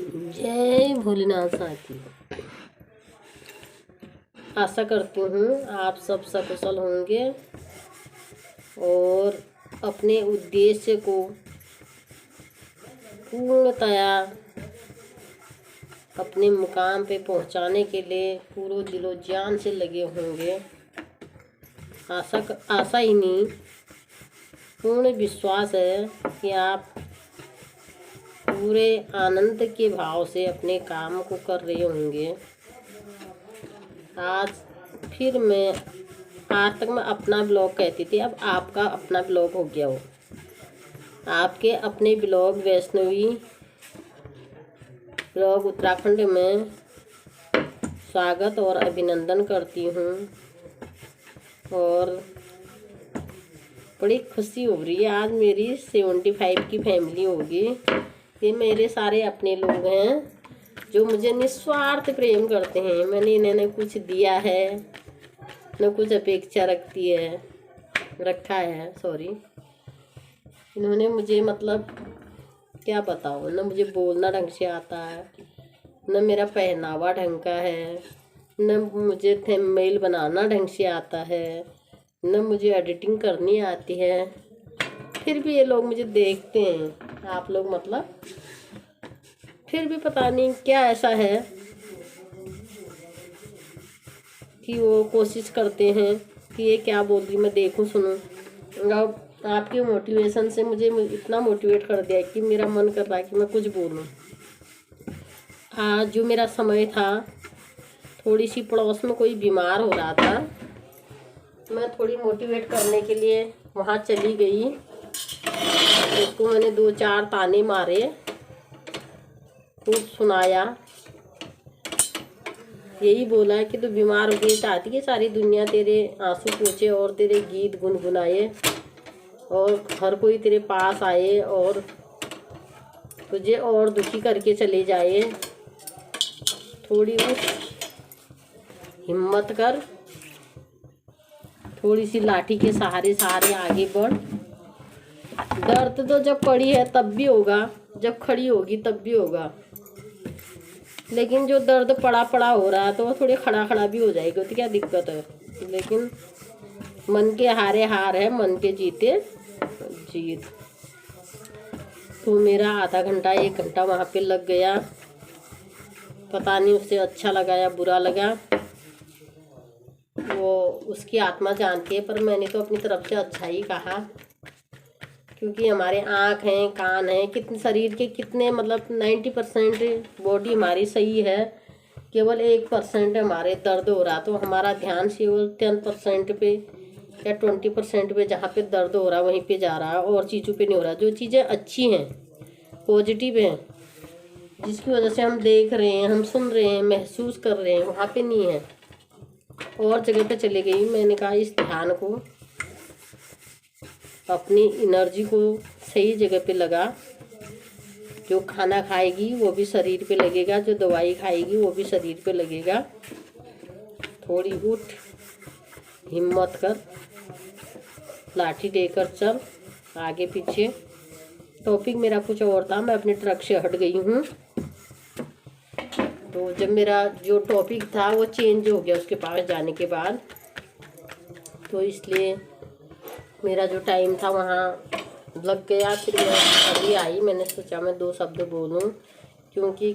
जय भोलेनाथ साथी। आशा करती हूँ आप सब सकुशल होंगे और अपने उद्देश्य को पूर्णतया अपने मुकाम पे पहुँचाने के लिए पूरे दिलो जान से लगे होंगे। आशा ही नहीं, पूर्ण विश्वास है कि आप पूरे आनंद के भाव से अपने काम को कर रहे होंगे। आज तक मैं अपना ब्लॉग कहती थी, अब आपका अपना ब्लॉग हो गया हो। आपके अपने ब्लॉग वैष्णवी ब्लॉग उत्तराखंड में स्वागत और अभिनंदन करती हूँ और बड़ी खुशी हो रही है। आज मेरी 75 की फैमिली होगी। ये मेरे सारे अपने लोग हैं जो मुझे निस्वार्थ प्रेम करते हैं। मैंने इन्हें कुछ दिया है न कुछ अपेक्षा रखा है सॉरी। इन्होंने मुझे मतलब क्या बताओ, न मुझे बोलना ढंग से आता है, न मेरा पहनावा ढंग का है, न मुझे थंबनेल बनाना ढंग से आता है, न मुझे एडिटिंग करनी आती है। फिर भी ये लोग मुझे देखते हैं। आप लोग मतलब फिर भी पता नहीं क्या ऐसा है कि वो कोशिश करते हैं कि ये क्या बोल रही मैं देखूं सुनूं। अब आपके मोटिवेशन से मुझे इतना मोटिवेट कर दिया कि मेरा मन कर रहा है कि मैं कुछ बोलूं। आज जो मेरा समय था, थोड़ी सी पड़ोस में कोई बीमार हो रहा था, मैं थोड़ी मोटिवेट करने के लिए वहाँ चली गई। उसको मैंने 2-4 ताने मारे, खूब सुनाया, यही बोला कि तू बीमार हो गई, चाहती कि सारी दुनिया तेरे आंसू पोंछे और तेरे गीत गुनगुनाए और हर कोई तेरे पास आए और तुझे और दुखी करके चले जाए। थोड़ी हिम्मत कर, थोड़ी सी लाठी के सहारे सहारे आगे बढ़। दर्द तो जब पड़ी है तब भी होगा, जब खड़ी होगी तब भी होगा, लेकिन जो दर्द पड़ा पड़ा हो रहा है तो वो थोड़ी खड़ा खड़ा भी हो जाएगा तो क्या दिक्कत है। लेकिन मन के हारे हार है, मन के जीते जीत। तो मेरा आधा घंटा 1 घंटा वहाँ पे लग गया। पता नहीं उससे अच्छा लगा या बुरा लगा, वो उसकी आत्मा जानती है, पर मैंने तो अपनी तरफ से अच्छा ही कहा। क्योंकि हमारे आँख हैं, कान हैं, कितने शरीर के कितने मतलब 90% बॉडी हमारी सही है, केवल 1% हमारे दर्द हो रहा। तो हमारा ध्यान केवल 10% पे या 20% पे जहाँ पे दर्द हो रहा वहीं पे जा रहा है और चीज़ों पे नहीं हो रहा। जो चीज़ें अच्छी हैं, पॉजिटिव हैं, जिसकी वजह से हम देख रहे हैं, हम सुन रहे हैं, महसूस कर रहे हैं, वहाँ पे नहीं है। और जगह पे चले गई। मैंने कहा इस ध्यान को, अपनी एनर्जी को सही जगह पे लगा। जो खाना खाएगी वो भी शरीर पे लगेगा, जो दवाई खाएगी वो भी शरीर पे लगेगा। थोड़ी उठ, हिम्मत कर, लाठी लेकर चल आगे पीछे। टॉपिक मेरा कुछ और था, मैं अपने ट्रक से हट गई हूँ। तो जब मेरा जो टॉपिक था वो चेंज हो गया उसके पास जाने के बाद, तो इसलिए मेरा जो टाइम था वहाँ लग गया। फिर मैं अभी आई, मैंने सोचा मैं 2 शब्द बोलूँ, क्योंकि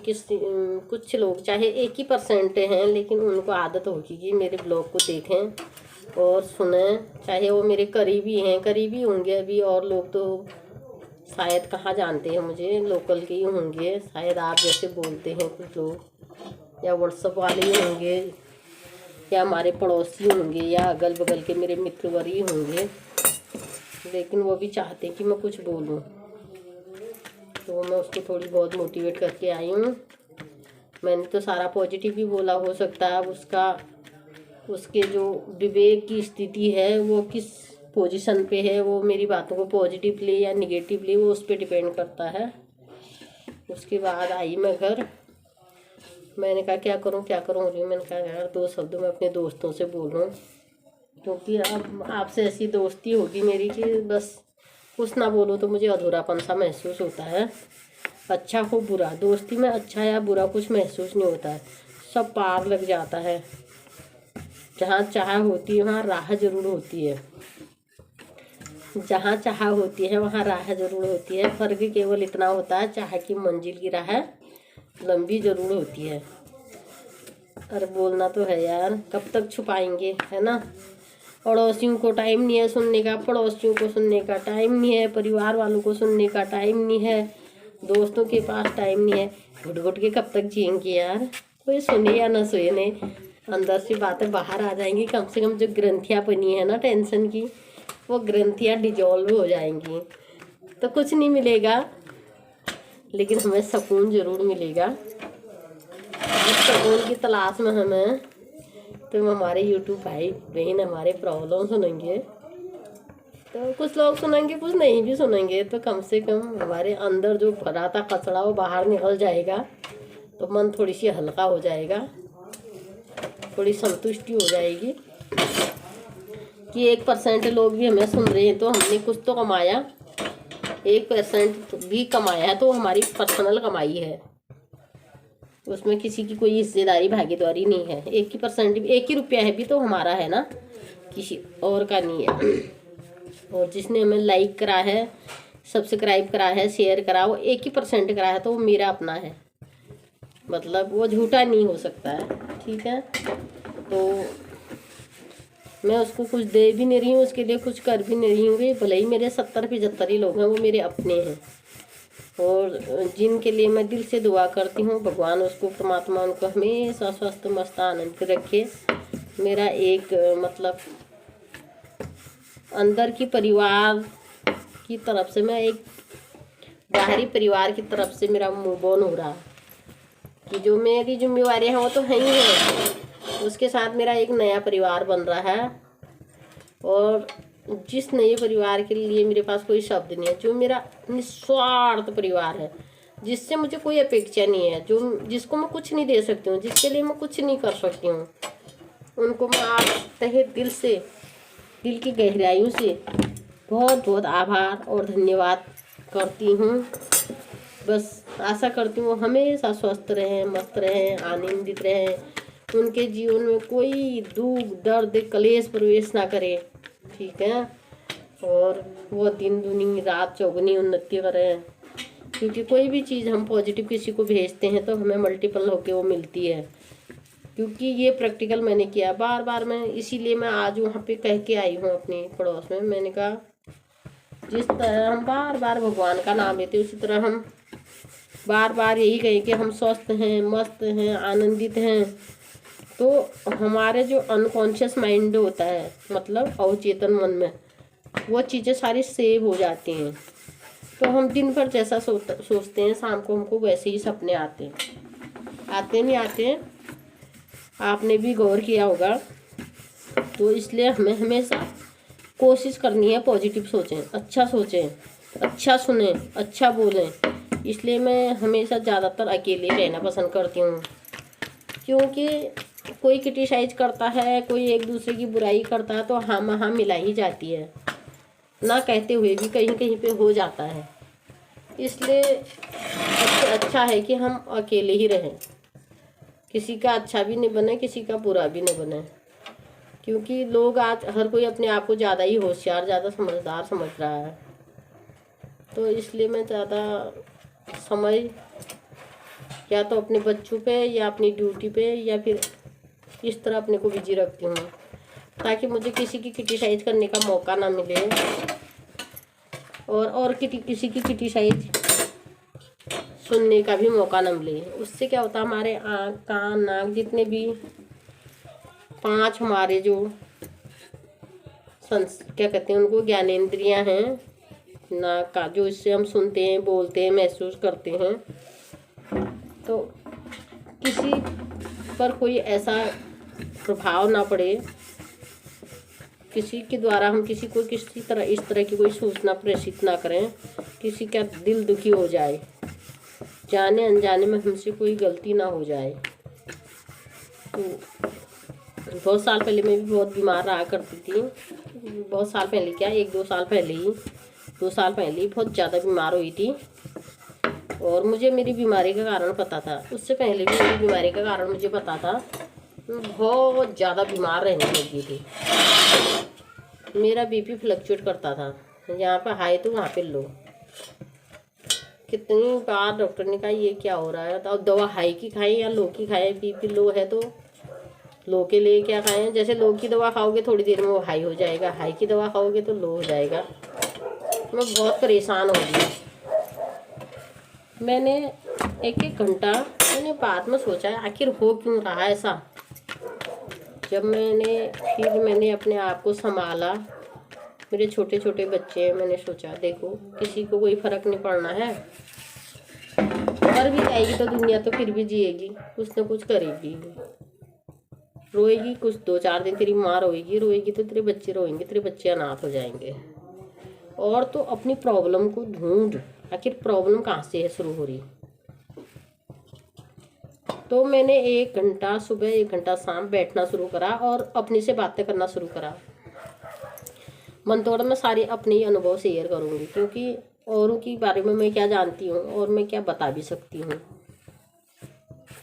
कुछ लोग चाहे 1% हैं, लेकिन उनको आदत होगी कि मेरे ब्लॉग को देखें और सुनें। चाहे वो मेरे करीबी हैं, करीबी होंगे अभी, और लोग तो शायद कहाँ जानते हैं मुझे, लोकल के ही होंगे शायद, आप जैसे बोलते हैं कुछ लोग, या व्हाट्सएप वाले ही होंगे, या हमारे पड़ोसी होंगे, या अगल बगल के मेरे मित्रवर ही होंगे। लेकिन वो भी चाहते हैं कि मैं कुछ बोलूं, तो मैं उसको थोड़ी बहुत मोटिवेट करके आई हूँ। मैंने तो सारा पॉजिटिव ही बोला, हो सकता है उसके जो विवेक की स्थिति है वो किस पोजीशन पे है, वो मेरी बातों को पॉजिटिवली या निगेटिवली वो उस पर डिपेंड करता है। उसके बाद आई मैं घर। मैंने कहा क्या करूं हो रही हूँ। मैंने कहा यार 2 शब्द मैं अपने दोस्तों से बोलूं, क्योंकि अब आपसे ऐसी दोस्ती होगी मेरी कि बस कुछ ना बोलूं तो मुझे अधूरापन सा महसूस होता है। अच्छा हो बुरा, दोस्ती में अच्छा या बुरा कुछ महसूस नहीं होता है, सब पार लग जाता है। जहाँ चाह होती है वहाँ राह जरूर होती है, जहाँ चाह होती है वहाँ राह जरूर होती है। फर्क केवल इतना होता है, चाह की मंजिल की राह लंबी जरूर होती है। अरे बोलना तो है यार, कब तक छुपाएंगे, है ना। पड़ोसियों को टाइम नहीं है सुनने का, पड़ोसियों को सुनने का टाइम नहीं है, परिवार वालों को सुनने का टाइम नहीं है, दोस्तों के पास टाइम नहीं है। घुट घुट के कब तक जिएंगे यार, कोई सुने या ना सुने, अंदर से बातें बाहर आ जाएंगी। कम से कम जो ग्रंथियाँ बनी है ना टेंशन की, वो ग्रंथियाँ डिजॉल्व हो जाएंगी। तो कुछ नहीं मिलेगा, लेकिन हमें सुकून जरूर मिलेगा। इस सुकून की तलाश में हमें तो हमारे यूट्यूब भाई बहन हमारे प्रॉब्लम सुनेंगे, तो कुछ लोग सुनेंगे, कुछ नहीं भी सुनेंगे, तो कम से कम हमारे अंदर जो भरा था कचरा वो बाहर निकल जाएगा, तो मन थोड़ी सी हल्का हो जाएगा, थोड़ी संतुष्टि हो जाएगी कि 1% लोग भी हमें सुन रहे हैं, तो हमने कुछ तो कमाया। 1% भी कमाया तो हमारी पर्सनल कमाई है, उसमें किसी की कोई हिस्सेदारी भागीदारी नहीं है। 1% भी, 1 ही रुपया है भी तो हमारा है ना, किसी और का नहीं है। और जिसने हमें लाइक करा है, सब्सक्राइब करा है, शेयर करा, वो 1% करा है, तो वो मेरा अपना है, मतलब वो झूठा नहीं हो सकता है। ठीक है, तो मैं उसको कुछ दे भी नहीं रही हूँ, उसके लिए कुछ कर भी नहीं रही हूँ। भले ही मेरे 70-75 ही लोग हैं, वो मेरे अपने हैं, और जिनके लिए मैं दिल से दुआ करती हूँ, भगवान उसको, परमात्मा उनको हमेशा स्वस्थ मस्त आनंद रखे। मेरा एक मतलब अंदर की परिवार की तरफ से, मैं एक बाहरी परिवार की तरफ से मेरा मूव ऑन हो रहा कि जो मेरी जिम्मेवारी है वो तो है ही है, उसके साथ मेरा एक नया परिवार बन रहा है। और जिस नए परिवार के लिए मेरे पास कोई शब्द नहीं है, जो मेरा निस्वार्थ परिवार है, जिससे मुझे कोई अपेक्षा नहीं है, जो जिसको मैं कुछ नहीं दे सकती हूँ, जिसके लिए मैं कुछ नहीं कर सकती हूँ, उनको मैं आज तहे दिल से, दिल की गहराइयों से बहुत बहुत आभार और धन्यवाद करती हूँ। बस आशा करती हूँ हमेशा स्वस्थ रहें, मस्त रहें, आनंदित रहें, उनके जीवन में कोई दुख दर्द कलेश प्रवेश ना करे। ठीक है, और वो दिन दुनी रात चौगुनी उन्नति करें, क्योंकि कोई भी चीज़ हम पॉजिटिव किसी को भेजते हैं तो हमें मल्टीपल होके वो मिलती है। क्योंकि ये प्रैक्टिकल मैंने किया बार बार, मैं इसीलिए मैं आज वहाँ पे कह के आई हूँ अपनी पड़ोस में। मैंने कहा जिस तरह हम बार बार भगवान का नाम लेते, उसी तरह हम बार बार यही कहें कि हम स्वस्थ हैं, मस्त हैं, आनंदित हैं। तो हमारे जो अनकॉन्शियस माइंड होता है, मतलब अवचेतन मन में, वो चीज़ें सारी सेव हो जाती हैं। तो हम दिन भर जैसा सोचते हैं, शाम को हमको वैसे ही सपने आते नहीं आते, आपने भी गौर किया होगा। तो इसलिए हमें हमेशा कोशिश करनी है पॉजिटिव सोचें, अच्छा सोचें, अच्छा सुने, अच्छा बोलें। इसलिए मैं हमेशा ज़्यादातर अकेले रहना पसंद करती हूँ, क्योंकि कोई क्रिटिसाइज करता है, कोई एक दूसरे की बुराई करता है, तो हाँ मिलाई ही जाती है, ना कहते हुए भी कहीं कहीं पे हो जाता है। इसलिए सबसे अच्छा है कि हम अकेले ही रहें, किसी का अच्छा भी नहीं बने, किसी का बुरा भी नहीं बने। क्योंकि लोग आज हर कोई अपने आप को ज़्यादा ही होशियार, ज़्यादा समझदार समझ रहा है। तो इसलिए मैं ज़्यादा समय या तो अपने बच्चों पे या अपनी ड्यूटी पे या फिर इस तरह अपने को बिजी रखती हूँ, ताकि मुझे किसी की क्रिटिसाइज करने का मौका ना मिले, और किसी की क्रिटिसाइज सुनने का भी मौका ना मिले। उससे क्या होता है, हमारे आँख कान नाक जितने भी 5 हमारे जो क्या कहते हैं उनको, ज्ञानेंद्रियाँ हैं, नाक का जो, इससे हम सुनते हैं, बोलते हैं, महसूस करते हैं। तो किसी पर कोई ऐसा प्रभाव ना पड़े, किसी के द्वारा हम किसी को किसी तरह इस तरह की कोई सूचना प्रेषित ना करें, किसी का दिल दुखी हो जाए, जाने अनजाने में हमसे कोई गलती ना हो जाए। तो बहुत साल पहले मैं भी बहुत बीमार रहा करती थी, बहुत साल पहले क्या, 1-2 साल पहले ही, 2 साल पहले ही बहुत ज़्यादा बीमार हुई थी। और मुझे मेरी बीमारी का कारण पता था, उससे पहले भी मेरी बीमारी का कारण मुझे पता था। मैं बहुत ज़्यादा बीमार रहने लगी थी। मेरा बीपी फ्लक्चुएट करता था, यहाँ पर हाई तो वहाँ पे लो। कितनी बार डॉक्टर ने कहा ये क्या हो रहा है, तो अब दवा हाई की खाएं या लो की खाएं। बीपी लो है तो लो के लिए क्या खाएं। जैसे लो की दवा खाओगे थोड़ी देर में वो हाई हो जाएगा, हाई की दवा खाओगे तो लो हो जाएगा। मैं बहुत परेशान हो गई। मैंने एक घंटा मैंने बाद में सोचा आखिर हो क्यों रहा है ऐसा। जब मैंने अपने आप को संभाला, मेरे छोटे छोटे बच्चे हैं, मैंने सोचा देखो किसी को कोई फर्क नहीं पड़ना है, मर भी जाएगी तो दुनिया तो फिर भी जिएगी, कुछ ना कुछ करेगी। रोएगी कुछ 2-4 दिन तेरी माँ रोएगी तो तेरे बच्चे रोएंगे, तेरे बच्चे अनाथ हो जाएंगे। और तो अपनी प्रॉब्लम को ढूंढ, आखिर प्रॉब्लम कहाँ से है शुरू हो रही। तो मैंने 1 घंटा सुबह 1 घंटा शाम बैठना शुरू करा और अपने से बातें करना शुरू करा। मन तोड़ मैं सारे अपने ही अनुभव शेयर करूँगी, क्योंकि औरों के बारे में मैं क्या जानती हूँ और मैं क्या बता भी सकती हूँ।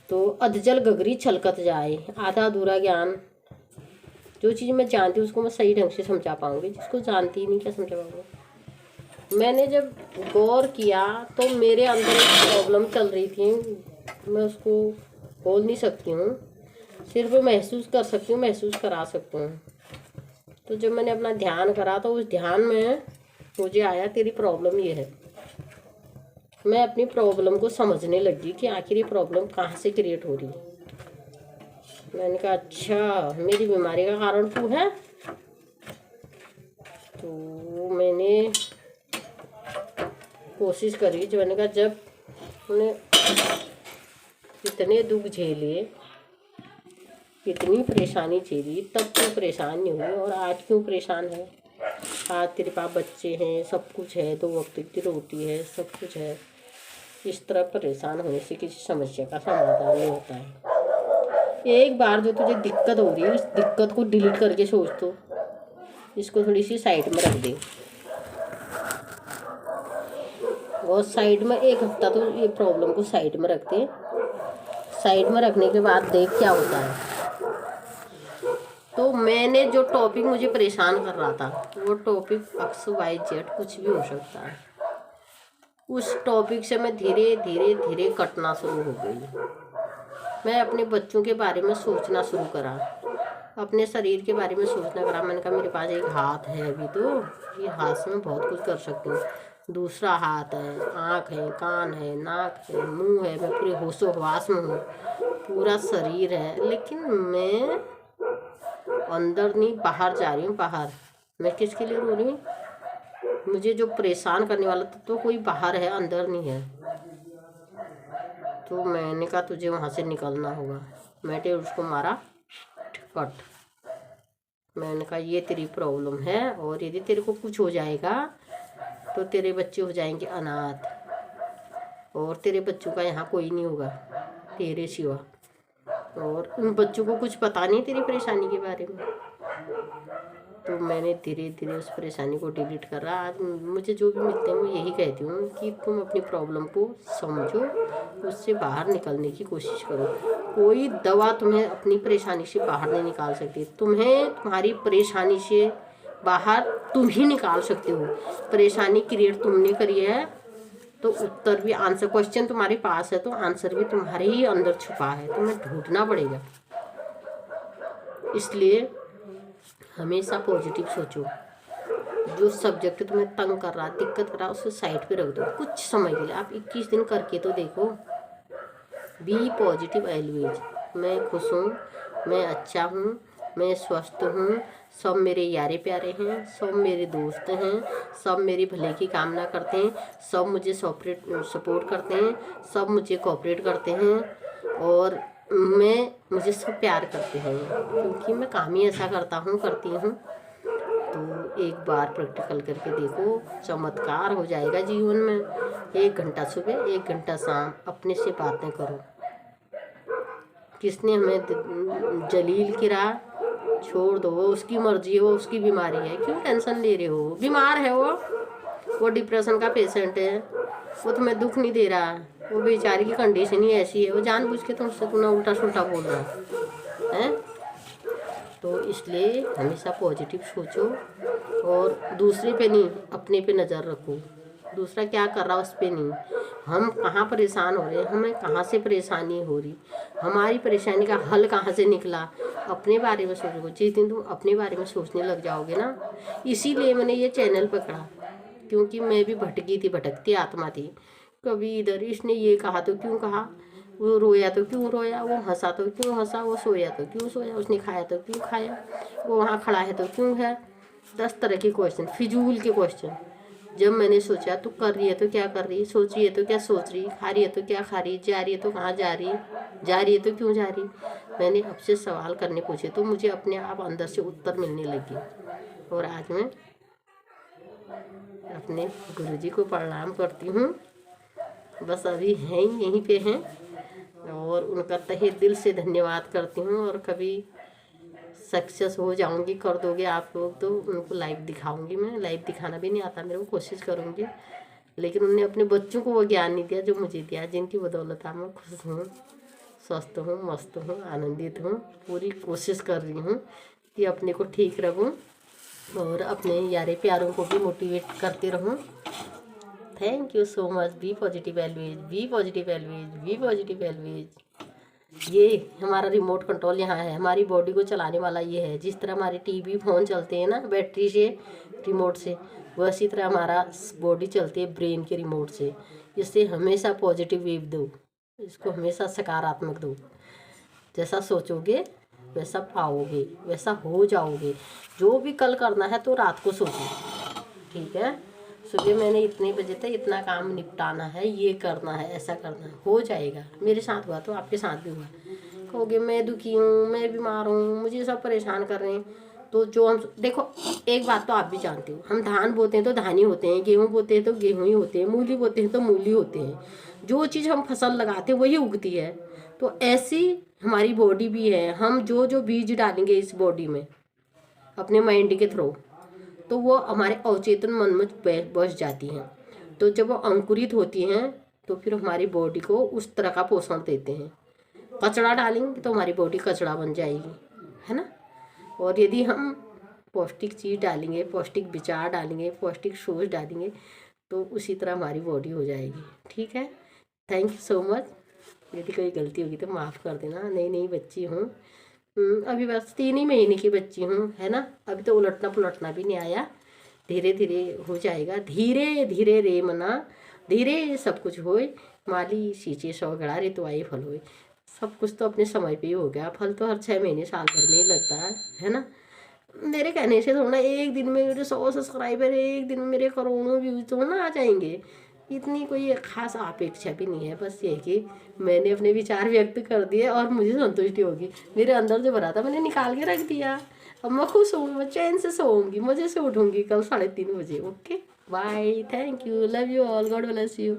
तो अधजल गगरी छलकत जाए, आधा अधूरा ज्ञान। जो चीज़ मैं जानती हूँ उसको मैं सही ढंग से समझा पाऊँगी, जिसको जानती ही नहीं क्या समझा पाऊँगी। मैंने जब गौर किया तो मेरे अंदर एक प्रॉब्लम चल रही थी, मैं उसको बोल नहीं सकती हूँ, सिर्फ महसूस कर सकती हूँ, महसूस करा सकती हूँ। तो जब मैंने अपना ध्यान करा तो उस ध्यान में मुझे आया तेरी प्रॉब्लम ये है। मैं अपनी प्रॉब्लम को समझने लगी कि आखिर ये प्रॉब्लम कहाँ से क्रिएट हो रही है। मैंने कहा अच्छा मेरी बीमारी का कारण तू है। तो मैंने कोशिश करी, जो मैंने कहा जब उन्हें इतने दुख झेले, इतनी परेशानी झेली, तब तू परेशान नहीं हुई और आज क्यों परेशान है। आज तेरे पास बच्चे हैं, सब कुछ है, 2 वक्त की रोटी है, सब कुछ है। इस तरह परेशान होने से किसी समस्या का समाधान नहीं होता है। एक बार जो तुझे दिक्कत हो रही है उस दिक्कत को डिलीट करके सोच, तो इसको थोड़ी सी साइड में रख दे और साइड में 1 हफ्ता तो ये प्रॉब्लम को साइड में रख दे। साइड में रखने के बाद देख क्या होता है। तो मैंने जो टॉपिक मुझे परेशान कर रहा था वो टॉपिक XYZ कुछ भी हो सकता है। उस टॉपिक से मैं धीरे धीरे धीरे कटना शुरू हो गई। मैं अपने बच्चों के बारे में सोचना शुरू करा, अपने शरीर के बारे में सोचना करा। मैंने कहा मेरे पास एक हाथ है अभी, तो ये हाथ से मैं बहुत कुछ कर सकती हूँ। दूसरा हाथ है, आँख है, कान है, नाक है, मुंह है, मैं पूरे होशो हवास में हूँ, पूरा शरीर है, लेकिन मैं अंदर नहीं बाहर जा रही हूँ। बाहर मैं किसके लिए रो रही हूँ? मुझे जो परेशान करने वाला था तो कोई बाहर है, अंदर नहीं है। तो मैंने कहा तुझे वहाँ से निकलना होगा। मैंने उसको मारा कट। मैंने कहा ये तेरी प्रॉब्लम है और यदि तेरे को कुछ हो जाएगा तो तेरे बच्चे हो जाएंगे अनाथ और तेरे बच्चों का यहाँ कोई नहीं होगा तेरे सिवा। और उन बच्चों को कुछ पता नहीं तेरी परेशानी के बारे में। तो मैंने धीरे धीरे उस परेशानी को डिलीट करा। आज मुझे जो भी मिलते हैं मैं यही कहती हूँ कि तुम अपनी प्रॉब्लम को समझो, उससे बाहर निकलने की कोशिश करो। कोई दवा तुम्हें अपनी परेशानी से बाहर नहीं निकाल सकती। तुम्हारी परेशानी से बाहर तुम ही निकाल सकते हो। परेशानी क्रिएट तुमने करी है तो उत्तर भी, आंसर, क्वेश्चन तुम्हारे पास है तो आंसर भी तुम्हारे ही अंदर छुपा है, तुम्हें ढूंढना पड़ेगा। इसलिए हमेशा पॉजिटिव सोचो। जो सब्जेक्ट तुम्हें तंग कर रहा, दिक्कत कर रहा, उसको साइड पे रख दो कुछ समय के लिए। आप 21 दिन करके तो देखो। Be positive always. मैं खुश हूँ, मैं अच्छा हूँ, मैं स्वस्थ हूँ, सब मेरे यारे प्यारे हैं, सब मेरे दोस्त हैं, सब मेरे भले की कामना करते हैं, सब मुझे सपोर्ट करते हैं, सब मुझे कोऑपरेट करते हैं और मुझे सब प्यार करते हैं, क्योंकि मैं काम ही ऐसा करती हूँ। तो एक बार प्रैक्टिकल करके देखो, चमत्कार हो जाएगा जीवन में। 1 घंटा सुबह 1 घंटा शाम अपने से बातें करो। किसने हमें जलील की राह छोड़ दो, वो उसकी मर्जी है, वो उसकी बीमारी है, क्यों टेंशन ले रहे हो? बीमार है वो डिप्रेशन का पेशेंट है, वो तुम्हें दुख नहीं दे रहा, वो बेचारी की कंडीशन ही ऐसी है, वो जानबूझ के तुमसे तुम्हें उल्टा सुल्टा बोल रहा है। तो इसलिए हमेशा पॉजिटिव सोचो और दूसरे पे नहीं, अपने पे नज़र रखो। दूसरा क्या कर रहा उस पे नहीं, हम कहाँ परेशान हो रहे हैं, हमें कहाँ से परेशानी हो रही, हमारी परेशानी का हल कहाँ से निकला, अपने बारे में सोचो। जिस दिन तुम अपने बारे में सोचने लग जाओगे ना, इसीलिए मैंने ये चैनल पकड़ा, क्योंकि मैं भी भटकी थी, भटकती आत्मा थी। कभी इधर इसने ये कहा तो क्यों कहा, वो रोया तो क्यों रोया, वो हंसा तो क्यों हंसा, वो सोया तो क्यों सोया, उसने खाया तो क्यों खाया, वो वहाँ खड़ा है तो क्यों है। 10 तरह के क्वेश्चन, फिजूल के क्वेश्चन। जब मैंने सोचा तू कर रही है तो क्या कर रही, सोच रही है तो क्या सोच रही, खा रही है तो क्या खा रही, जा रही है तो कहाँ जा रही, जा रही है तो क्यों जा रही, मैंने आपसे सवाल करने पूछे तो मुझे अपने आप अंदर से उत्तर मिलने लगी। और आज मैं अपने गुरुजी को प्रणाम करती हूँ। बस अभी हैं यहीं पे हैं, और उनका तहे दिल से धन्यवाद करती हूँ। और कभी सक्सेस हो जाऊंगी, कर दोगे आप लोग तो उनको लाइव दिखाऊंगी। मैं लाइव दिखाना भी नहीं आता मेरे को, कोशिश करूंगी, लेकिन उन्होंने अपने बच्चों को वो ज्ञान नहीं दिया जो मुझे दिया, जिनकी बदौलत मैं खुश हूँ, स्वस्थ हूँ, मस्त हूँ, आनंदित हूँ। पूरी कोशिश कर रही हूँ कि अपने को ठीक रखूँ और अपने यारे प्यारों को भी मोटिवेट करते रहूँ। Thank you so much. Be positive always, be positive always, be positive always. ये हमारा रिमोट कंट्रोल यहाँ है, हमारी बॉडी को चलाने वाला ये है। जिस तरह हमारे टीवी फोन चलते हैं ना बैटरी से, रिमोट से, वैसी तरह हमारा बॉडी चलती है ब्रेन के रिमोट से। इससे हमेशा पॉजिटिव वेव दो, इसको हमेशा सकारात्मक दो। जैसा सोचोगे वैसा पाओगे, वैसा हो जाओगे। जो भी कल करना है तो रात को सोचो, ठीक है। सुबह मैंने इतने बजे तक इतना काम निपटाना है, ये करना है, ऐसा करना है, हो जाएगा। मेरे साथ हुआ तो आपके साथ भी हुआ। कहोगे मैं दुखी हूँ, मैं बीमार हूँ, मुझे सब परेशान कर रहे हैं। तो जो हम देखो, एक बात तो आप भी जानते हो, हम धान बोते हैं तो धान ही होते हैं, गेहूँ बोते हैं तो गेहूँ ही होते हैं, मूली बोते हैं तो मूली होते हैं। जो चीज़ हम फसल लगाते हैं वही उगती है। तो ऐसी हमारी बॉडी भी है, हम जो जो बीज डालेंगे इस बॉडी में अपने माइंड के थ्रू, तो वो हमारे अवचेतन मन में बस जाती हैं। तो जब वो अंकुरित होती हैं तो फिर हमारी बॉडी को उस तरह का पोषण देते हैं। कचड़ा डालेंगे तो हमारी बॉडी कचड़ा बन जाएगी, है ना। और यदि हम पौष्टिक चीज़ डालेंगे, पौष्टिक विचार डालेंगे, पौष्टिक सोच डालेंगे, तो उसी तरह हमारी बॉडी हो जाएगी, ठीक है। Thank you so much. यदि कोई गलती होगी तो माफ़ कर देना। नई नई बच्ची हूँ, अभी बस 3 ही महीने की बच्ची हूँ, है ना। अभी तो उलटना पुलटना भी नहीं आया, धीरे धीरे हो जाएगा। धीरे धीरे रे मना, धीरे सब कुछ होए। माली सींचे 100 गड़ा रे तो आई फल होए। सब कुछ तो अपने समय पे ही हो गया, फल तो हर 6 महीने साल भर में ही लगता है ना। मेरे कहने से थोड़ा एक दिन में मेरे 100 सब्सक्राइबर, एक दिन में मेरे करोड़ों व्यूज तो ना आ जाएंगे, इतनी कोई खास अपेक्षा भी नहीं है। बस ये कि मैंने अपने विचार व्यक्त कर दिए और मुझे संतुष्टि होगी। मेरे अंदर जो भरा था मैंने निकाल के रख दिया। अब मैं खुश हूँ, मैं चैन से सोऊंगी, मजे से उठूंगी कल 3:30 बजे। Okay bye, thank you, love you all, God bless you.